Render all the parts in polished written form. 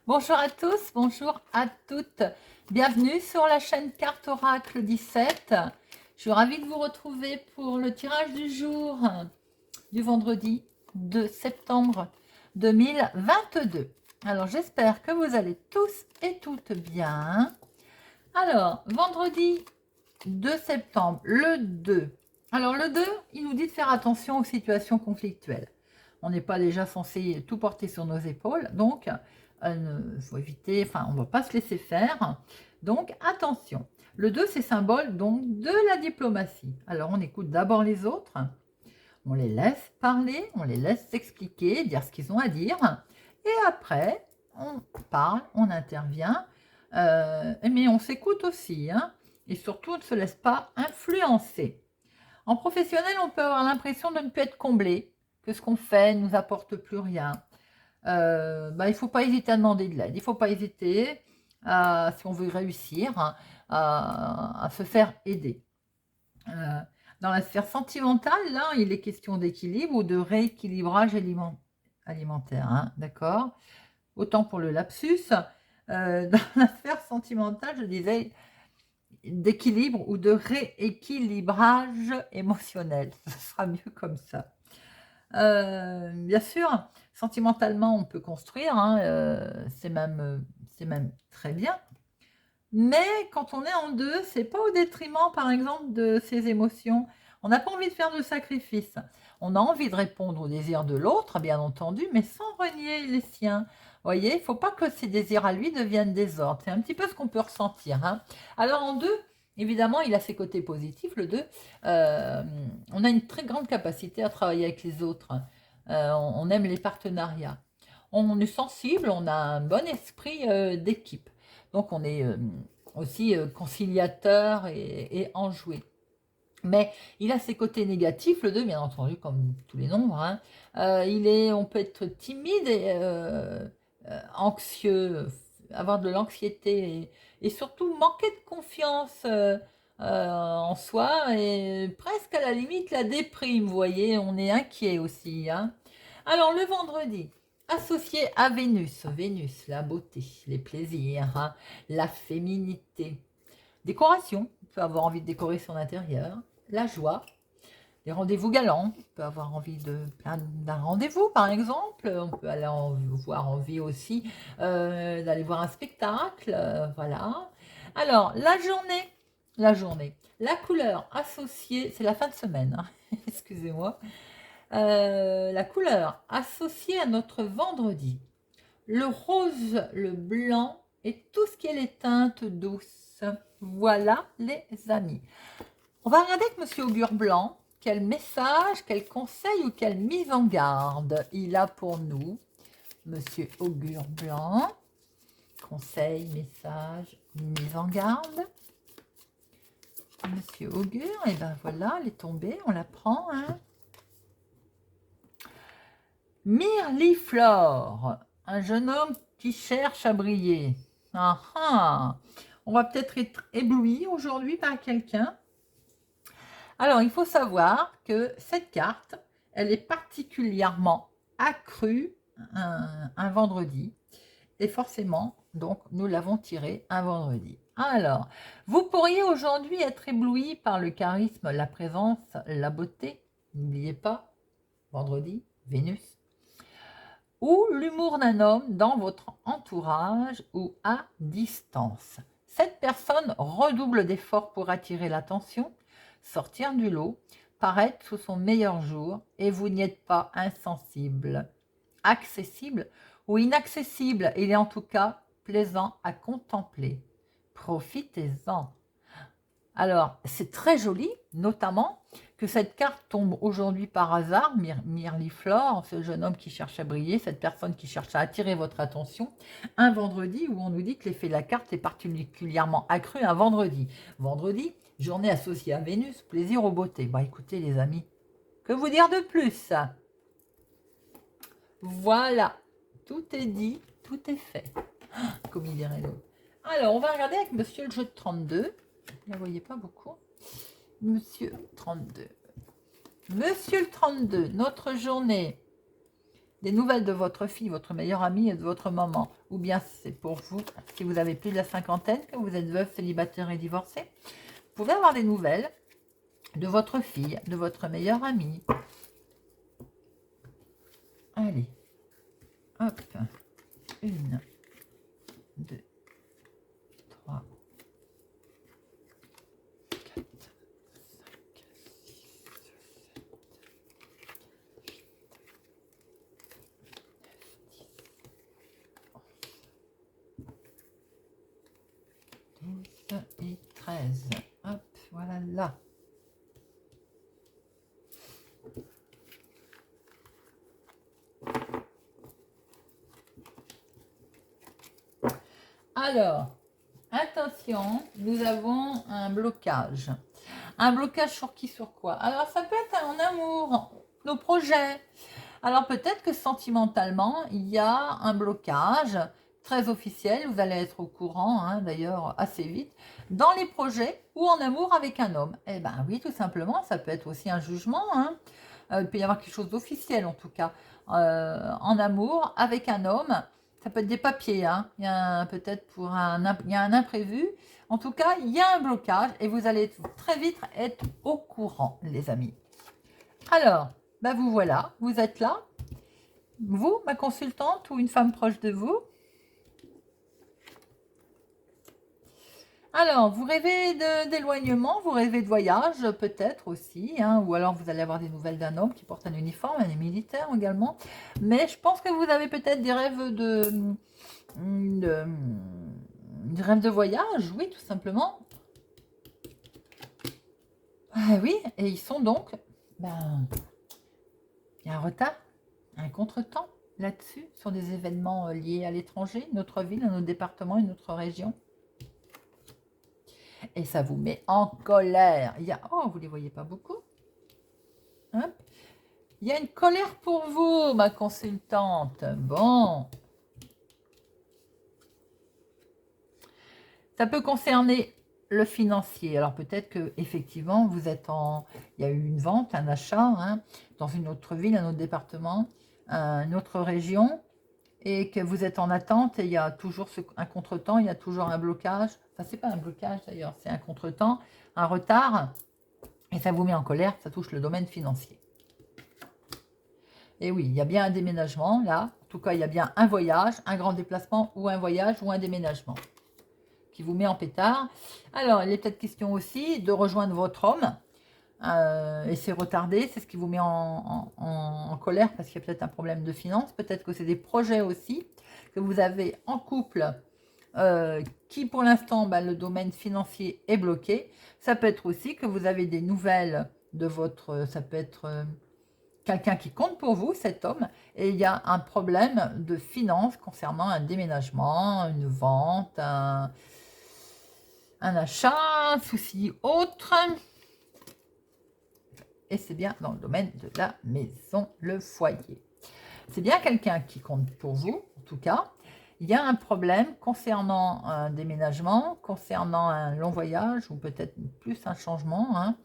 Bonjour à tous, bonjour à toutes. Bienvenue sur la chaîne Carte Oracle 17. Je suis ravie de vous retrouver pour le tirage du jour du vendredi 2 septembre 2022. Alors, j'espère que vous allez tous et toutes bien. Alors, vendredi 2 septembre, le 2. Alors, le 2, il nous dit de faire attention aux situations conflictuelles. On n'est pas déjà censé tout porter sur nos épaules, donc il faut éviter, enfin, on ne va pas se laisser faire. Donc, attention. Le 2, c'est symbole donc de la diplomatie. Alors, on écoute d'abord les autres, on les laisse parler, on les laisse s'expliquer, dire ce qu'ils ont à dire, et après, on parle, on intervient, mais on s'écoute aussi, hein, et surtout, on ne se laisse pas influencer. En professionnel, on peut avoir l'impression de ne plus être comblé, que ce qu'on fait ne nous apporte plus rien. Il ne faut pas hésiter à demander de l'aide. Il ne faut pas hésiter, si on veut réussir, hein, à se faire aider. Dans la sphère sentimentale, là, il est question d'équilibre ou de rééquilibrage alimentaire. Hein, d'accord. Autant pour le lapsus. Dans la sphère sentimentale, je disais d'équilibre ou de rééquilibrage émotionnel. Ce sera mieux comme ça. Bien sûr, sentimentalement, on peut construire, hein, c'est même très bien. Mais quand on est en deux, c'est pas au détriment, par exemple, de ses émotions. On n'a pas envie de faire de sacrifice. On a envie de répondre aux désirs de l'autre, bien entendu, mais sans renier les siens. Vous voyez, il ne faut pas que ses désirs à lui deviennent des ordres. C'est un petit peu ce qu'on peut ressentir. Hein. Alors en deux, évidemment, il a ses côtés positifs, le 2. On a une très grande capacité à travailler avec les autres. On aime les partenariats. On est sensible, on a un bon esprit d'équipe. Donc on est aussi conciliateur et enjoué. Mais il a ses côtés négatifs, le 2, bien entendu, comme tous les nombres. Hein. On peut être timide et anxieux, avoir de l'anxiété et surtout manquer de confiance en soi et presque à la limite la déprime, vous voyez, on est inquiet aussi. Hein. Alors le vendredi, associé à Vénus, Vénus, la beauté, les plaisirs, hein, la féminité, décoration, on peut avoir envie de décorer son intérieur, la joie, les rendez-vous galants, on peut avoir envie d'un rendez-vous par exemple, on peut avoir envie aussi d'aller voir un spectacle, voilà. Alors la couleur associée, c'est la fin de semaine, hein, excusez-moi, la couleur associée à notre vendredi, le rose, le blanc et tout ce qui est les teintes douces. Voilà les amis. On va regarder avec Monsieur Augure Blanc quel message, quel conseil ou quelle mise en garde il a pour nous. Monsieur Augure Blanc, conseil, message, mise en garde. Monsieur Augure, et ben voilà, elle est tombée, on la prend. Hein. Mirliflore, un jeune homme qui cherche à briller. Ah ah. On va peut-être être ébloui aujourd'hui par quelqu'un. Alors, il faut savoir que cette carte, elle est particulièrement accrue un vendredi. Et forcément, donc, nous l'avons tirée un vendredi. Alors, vous pourriez aujourd'hui être ébloui par le charisme, la présence, la beauté. N'oubliez pas, vendredi, Vénus. Ou l'humour d'un homme dans votre entourage ou à distance. Cette personne redouble d'efforts pour attirer l'attention, sortir du lot, paraître sous son meilleur jour et vous n'y êtes pas insensible, accessible ou inaccessible. Il est en tout cas plaisant à contempler. Profitez-en. Alors, c'est très joli, notamment que cette carte tombe aujourd'hui par hasard, Mirliflore, ce jeune homme qui cherche à briller, cette personne qui cherche à attirer votre attention, un vendredi où on nous dit que l'effet de la carte est particulièrement accru un vendredi. Vendredi, journée associée à Vénus, plaisir aux beautés. Bah écoutez les amis, que vous dire de plus? Voilà, tout est dit, tout est fait, comme il dirait l'autre. Alors, on va regarder avec monsieur le jeu de 32. Vous ne la voyez pas beaucoup. Monsieur 32. Monsieur le 32, notre journée des nouvelles de votre fille, votre meilleure amie et de votre maman. Ou bien c'est pour vous, si vous avez plus de la cinquantaine, que vous êtes veuf, célibataire et divorcé. Vous pouvez avoir des nouvelles de votre fille, de votre meilleure amie. Allez, hop, 1, 2, 3, 4, 5, 6, 7, 12 et 13. Hop, voilà là. Alors, attention, nous avons un blocage. Un blocage sur qui, sur quoi? Alors, ça peut être en amour, nos projets. Alors, peut-être que sentimentalement, il y a un blocage très officiel. Vous allez être au courant, hein, d'ailleurs, assez vite, dans les projets ou en amour avec un homme. Eh bien, oui, tout simplement, ça peut être aussi un jugement, hein. Il peut y avoir quelque chose d'officiel, en tout cas, en amour avec un homme. Ça peut être des papiers, hein. Il y a peut-être il y a un imprévu. En tout cas, il y a un blocage et vous allez très vite être au courant, les amis. Alors, ben vous voilà, vous êtes là. Vous, ma consultante ou une femme proche de vous. Alors, vous rêvez d'éloignement, vous rêvez de voyage peut-être aussi, hein, ou alors vous allez avoir des nouvelles d'un homme qui porte un uniforme, un militaire également. Mais je pense que vous avez peut-être des rêves des rêves de voyage, oui, tout simplement. Ah oui, et ils sont donc, ben, il y a un retard, un contretemps là-dessus, sur des événements liés à l'étranger, notre ville, notre département et notre région. Et ça vous met en colère. Il y a, oh, vous ne les voyez pas beaucoup. Hop. Il y a une colère pour vous, ma consultante. Bon. Ça peut concerner le financier. Alors peut-être que effectivement vous êtes il y a eu une vente, un achat, hein, dans une autre ville, un autre département, une autre région, et que vous êtes en attente et il y a toujours un contretemps, il y a toujours un blocage. Enfin, c'est pas un blocage d'ailleurs, c'est un contretemps, un retard, et ça vous met en colère, ça touche le domaine financier. Et oui, il y a bien un déménagement là. En tout cas, il y a bien un voyage, un grand déplacement ou un voyage ou un déménagement qui vous met en pétard. Alors, il est peut-être question aussi de rejoindre votre homme. Et c'est retardé, c'est ce qui vous met en colère parce qu'il y a peut-être un problème de finances. Peut-être que c'est des projets aussi que vous avez en couple qui pour l'instant, ben, le domaine financier est bloqué. Ça peut être aussi que vous avez des nouvelles de votre... Ça peut être quelqu'un qui compte pour vous, cet homme, et il y a un problème de finances concernant un déménagement, une vente, un achat, un souci autre. Et c'est bien dans le domaine de la maison, le foyer. C'est bien quelqu'un qui compte pour vous, en tout cas. Il y a un problème concernant un déménagement, concernant un long voyage, ou peut-être plus un changement, hein,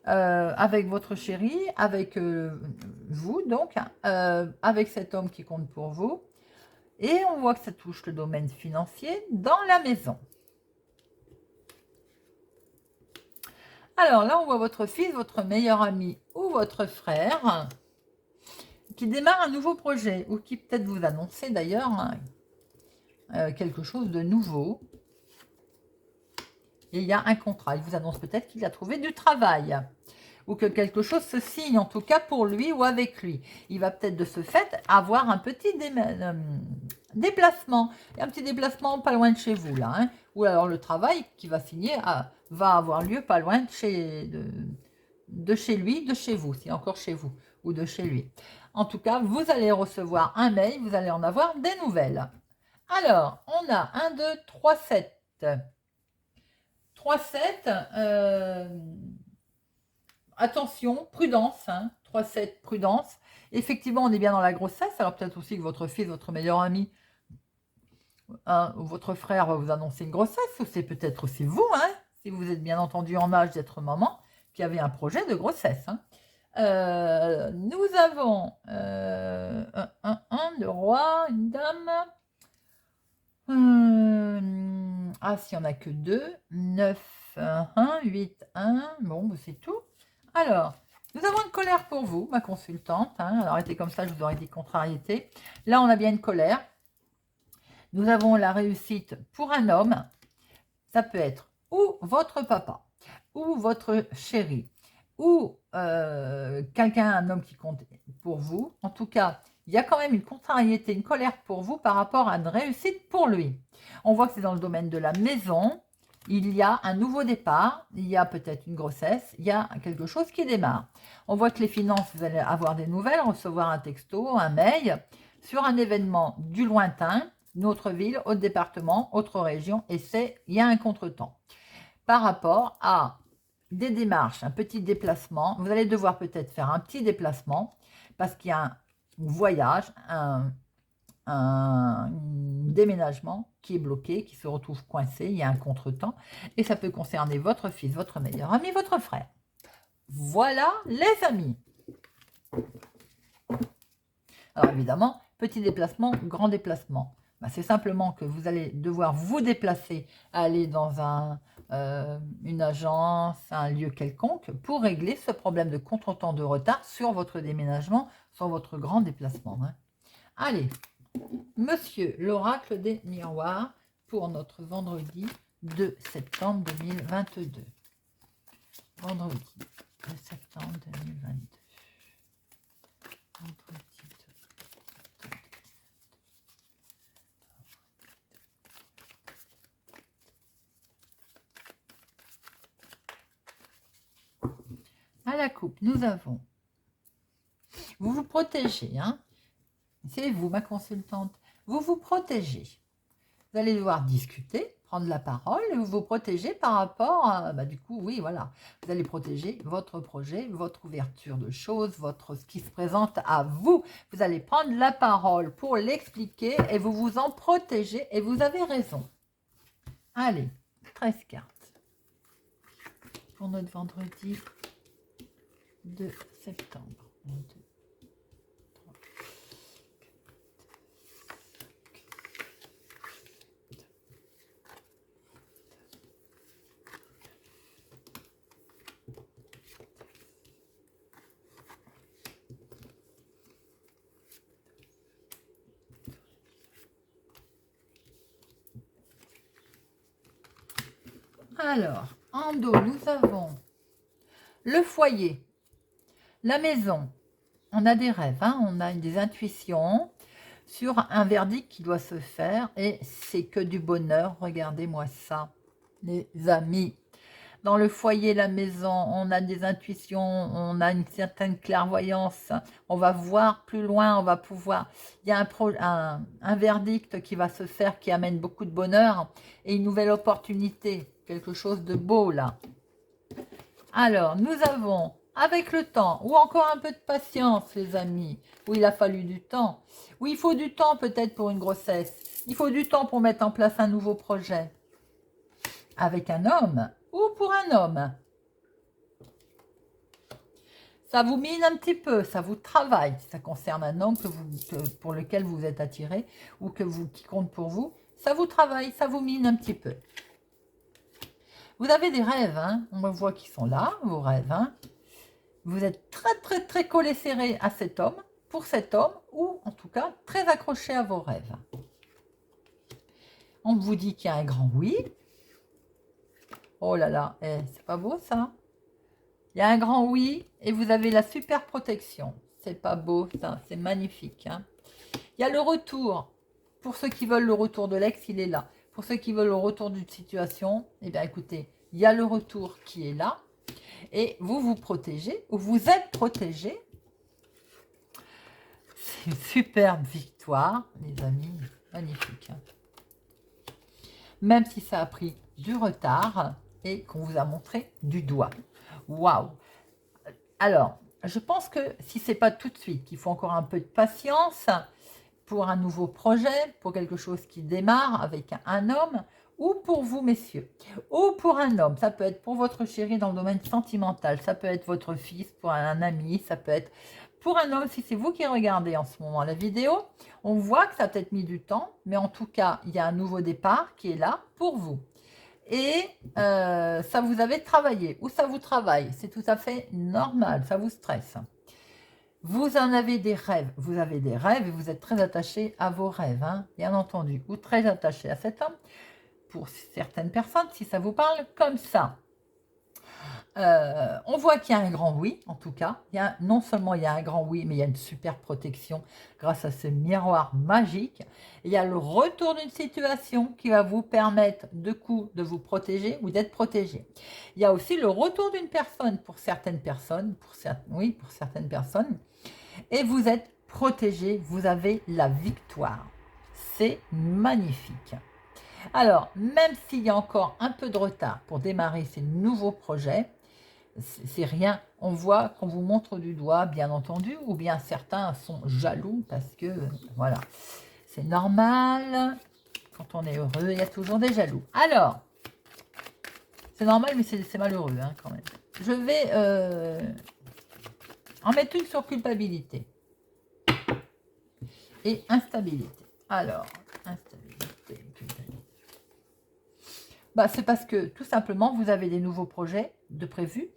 avec votre chéri, avec vous, donc, avec cet homme qui compte pour vous. Et on voit que ça touche le domaine financier dans la maison. Alors là, on voit votre fils, votre meilleur ami ou votre frère qui démarre un nouveau projet ou qui peut-être vous annoncer d'ailleurs quelque chose de nouveau. Et il y a un contrat. Il vous annonce peut-être qu'il a trouvé du travail ou que quelque chose se signe, en tout cas pour lui ou avec lui. Il va peut-être de ce fait avoir un petit déplacement. Un petit déplacement pas loin de chez vous, là. Hein. Ou alors le travail qui va signer va avoir lieu pas loin de chez lui, de chez vous, si encore chez vous, ou de chez lui. En tout cas, vous allez recevoir un mail, vous allez en avoir des nouvelles. Alors, on a 1, 2, 3, 7. 3, 7. Attention, prudence. Hein, 3, 7, prudence. Effectivement, on est bien dans la grossesse. Alors peut-être aussi que votre fils, votre meilleur ami, votre frère va vous annoncer une grossesse. Ou c'est peut-être aussi vous, hein, si vous êtes bien entendu en âge d'être maman, qui avez un projet de grossesse. Hein. Nous avons le roi, une dame. Ah, s'il n'y en a que 2, 9, 1, 8, 1. Bon, bah, c'est tout. Alors, nous avons une colère pour vous, ma consultante. Hein. Alors, était comme ça, je vous aurais dit contrariété. Là, on a bien une colère. Nous avons la réussite pour un homme. Ça peut être ou votre papa, ou votre chéri, ou quelqu'un, un homme qui compte pour vous. En tout cas, il y a quand même une contrariété, une colère pour vous par rapport à une réussite pour lui. On voit que c'est dans le domaine de la maison. Il y a un nouveau départ, il y a peut-être une grossesse, il y a quelque chose qui démarre. On voit que les finances, vous allez avoir des nouvelles, recevoir un texto, un mail sur un événement du lointain, notre ville, autre département, autre région, et il y a un contretemps. Par rapport à des démarches, un petit déplacement, vous allez devoir peut-être faire un petit déplacement parce qu'il y a un voyage, un déménagement qui est bloqué, qui se retrouve coincé, il y a un contretemps, et ça peut concerner votre fils, votre meilleur ami, votre frère. Voilà les amis. Alors évidemment, petit déplacement, grand déplacement. Ben, c'est simplement que vous allez devoir vous déplacer, aller dans une agence, un lieu quelconque, pour régler ce problème de contretemps de retard sur votre déménagement, sur votre grand déplacement. Hein. Allez, monsieur l'oracle des miroirs pour notre vendredi 2 septembre 2022. Vendredi 2 septembre 2022. Vendredi. À la coupe, nous avons, vous vous protégez, hein? C'est vous, ma consultante, vous vous protégez. Vous allez devoir discuter, prendre la parole et vous vous protégez par rapport à, du coup, oui, voilà. Vous allez protéger votre projet, votre ouverture de choses, ce qui se présente à vous. Vous allez prendre la parole pour l'expliquer et vous vous en protégez et vous avez raison. Allez, 13 cartes pour notre vendredi 2 septembre. 1, 2, 3, 4. Alors, en dos, nous avons le foyer. La maison, on a des rêves, hein, on a des intuitions sur un verdict qui doit se faire et c'est que du bonheur. Regardez-moi ça, les amis. Dans le foyer, la maison, on a des intuitions, on a une certaine clairvoyance. On va voir plus loin, on va pouvoir... Il y a un verdict qui va se faire qui amène beaucoup de bonheur et une nouvelle opportunité, quelque chose de beau là. Alors, nous avons... avec le temps, ou encore un peu de patience, les amis, où il a fallu du temps, où il faut du temps peut-être pour une grossesse, il faut du temps pour mettre en place un nouveau projet, avec un homme ou pour un homme. Ça vous mine un petit peu, ça vous travaille, ça concerne un homme pour lequel vous êtes attiré, ou qui compte pour vous, ça vous travaille, ça vous mine un petit peu. Vous avez des rêves, hein, on voit qu'ils sont là, vos rêves, hein. Vous êtes très, très, très collé serré à cet homme, pour cet homme, ou en tout cas, très accroché à vos rêves. On vous dit qu'il y a un grand oui. Oh là là, c'est pas beau ça? Il y a un grand oui, et vous avez la super protection. C'est pas beau ça, c'est magnifique. Hein. Il y a le retour. Pour ceux qui veulent le retour de l'ex, il est là. Pour ceux qui veulent le retour d'une situation, eh bien écoutez, il y a le retour qui est là. Et vous vous protégez, ou vous êtes protégé. C'est une superbe victoire, les amis. Magnifique. Hein. Même si ça a pris du retard et qu'on vous a montré du doigt. Waouh! Alors, je pense que si ce n'est pas tout de suite, il faut encore un peu de patience pour un nouveau projet, pour quelque chose qui démarre avec un homme, ou pour vous, messieurs, ou pour un homme. Ça peut être pour votre chéri dans le domaine sentimental, ça peut être votre fils pour un ami, ça peut être pour un homme si c'est vous qui regardez en ce moment la vidéo. On voit que ça a peut-être mis du temps, mais en tout cas, il y a un nouveau départ qui est là pour vous. Et ça vous avait travaillé, ou ça vous travaille, c'est tout à fait normal, ça vous stresse. Vous en avez des rêves, vous avez des rêves et vous êtes très attaché à vos rêves, hein, bien entendu, ou très attaché à cet homme. Pour certaines personnes, si ça vous parle comme ça. On voit qu'il y a un grand oui, en tout cas. Non seulement il y a un grand oui, mais il y a une super protection grâce à ce miroir magique. Il y a le retour d'une situation qui va vous permettre de vous protéger ou d'être protégé. Il y a aussi le retour d'une personne pour certaines personnes, pour certaines personnes. Et vous êtes protégé, vous avez la victoire. C'est magnifique. Alors, même s'il y a encore un peu de retard pour démarrer ces nouveaux projets, c'est rien. On voit qu'on vous montre du doigt, bien entendu, ou bien certains sont jaloux parce que, voilà, c'est normal. Quand on est heureux, il y a toujours des jaloux. Alors, c'est normal, mais c'est malheureux, hein, quand même. Je vais en mettre une sur culpabilité et instabilité. Alors, instabilité, culpabilité. Bah, c'est parce que, tout simplement, vous avez des nouveaux projets de prévus.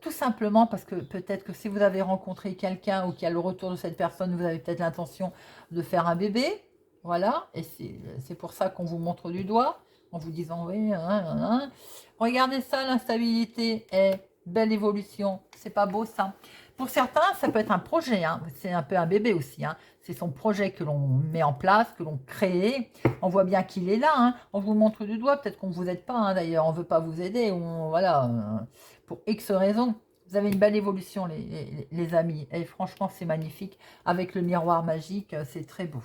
Tout simplement parce que peut-être que si vous avez rencontré quelqu'un ou qu'il y a le retour de cette personne, vous avez peut-être l'intention de faire un bébé. Voilà, et c'est pour ça qu'on vous montre du doigt, en vous disant, oui, regardez ça, l'instabilité est belle évolution. C'est pas beau ça. Pour certains, ça peut être un projet, hein. C'est un peu un bébé aussi, hein. C'est son projet que l'on met en place, que l'on crée. On voit bien qu'il est là, hein. On vous montre du doigt, peut-être qu'on ne vous aide pas, hein, d'ailleurs, on ne veut pas vous aider, voilà, pour X raisons. Vous avez une belle évolution, les amis, et franchement, c'est magnifique. Avec le miroir magique, c'est très beau.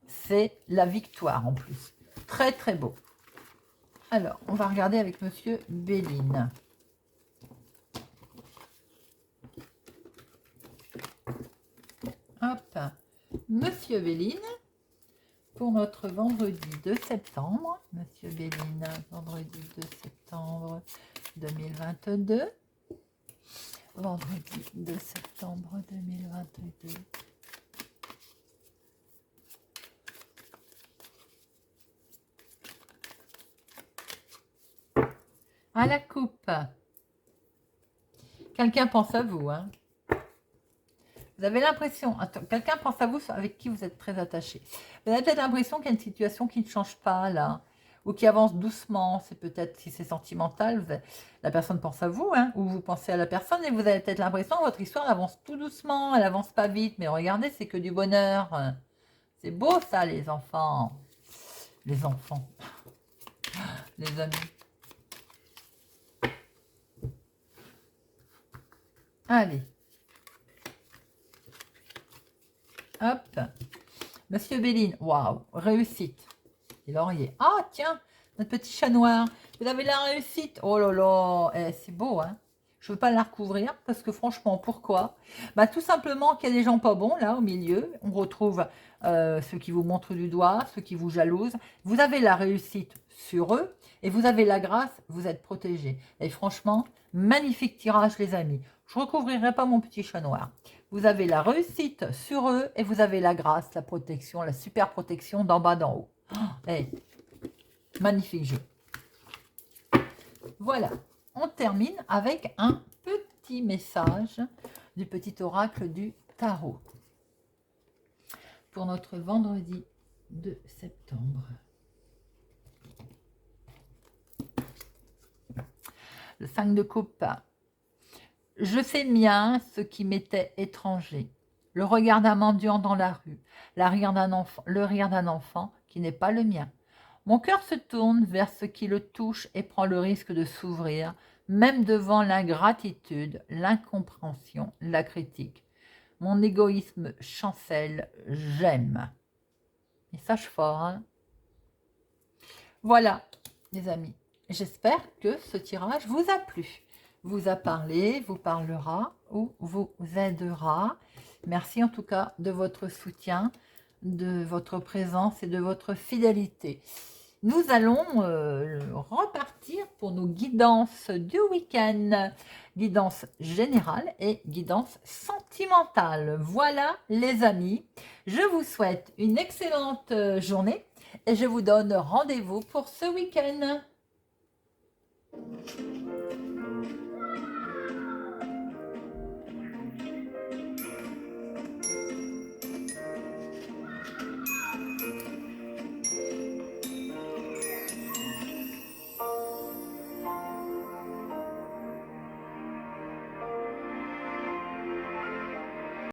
C'est la victoire en plus. Très, très beau. Alors, on va regarder avec Monsieur Béline. Hop, Monsieur Béline, pour notre vendredi 2 septembre. Monsieur Béline, vendredi 2 septembre 2022. Vendredi 2 septembre 2022. À la coupe. Quelqu'un pense à vous, hein. Vous avez l'impression, quelqu'un pense à vous avec qui vous êtes très attaché. Vous avez peut-être l'impression qu'il y a une situation qui ne change pas là, ou qui avance doucement. C'est peut-être, si c'est sentimental, la personne pense à vous, hein, ou vous pensez à la personne, et vous avez peut-être l'impression que votre histoire avance tout doucement, elle avance pas vite, mais regardez, c'est que du bonheur. C'est beau ça, les enfants. Les enfants. Les amis. Allez. Hop. Monsieur Béline, waouh, réussite. Et laurier. Ah, tiens, notre petit chat noir. Vous avez la réussite. Oh là là, c'est beau, hein. Je ne veux pas la recouvrir parce que franchement, pourquoi? Bah, tout simplement qu'il y a des gens pas bons là au milieu. On retrouve ceux qui vous montrent du doigt, ceux qui vous jalousent. Vous avez la réussite sur eux et vous avez la grâce, vous êtes protégés. Et franchement, magnifique tirage les amis. Je ne recouvrirai pas mon petit chat noir. Vous avez la réussite sur eux et vous avez la grâce, la protection, la super protection d'en bas, d'en haut. Oh, hey, magnifique jeu. Voilà, on termine avec un petit message du petit oracle du tarot pour notre vendredi de septembre. Le 5 de coupe. Je sais bien ce qui m'était étranger. Le regard d'un mendiant dans la rue, le rire d'un enfant qui n'est pas le mien. Mon cœur se tourne vers ce qui le touche et prend le risque de s'ouvrir, même devant l'ingratitude, l'incompréhension, la critique. Mon égoïsme chancelle, j'aime. Message fort, hein? Voilà, les amis. J'espère que ce tirage vous a plu. Vous a parlé, vous parlera ou vous aidera. Merci en tout cas de votre soutien, de votre présence et de votre fidélité. nous allons repartir pour nos guidances du week-end. Guidance générale et guidance sentimentale. Voilà les amis, je vous souhaite une excellente journée et je vous donne rendez-vous pour ce week-end.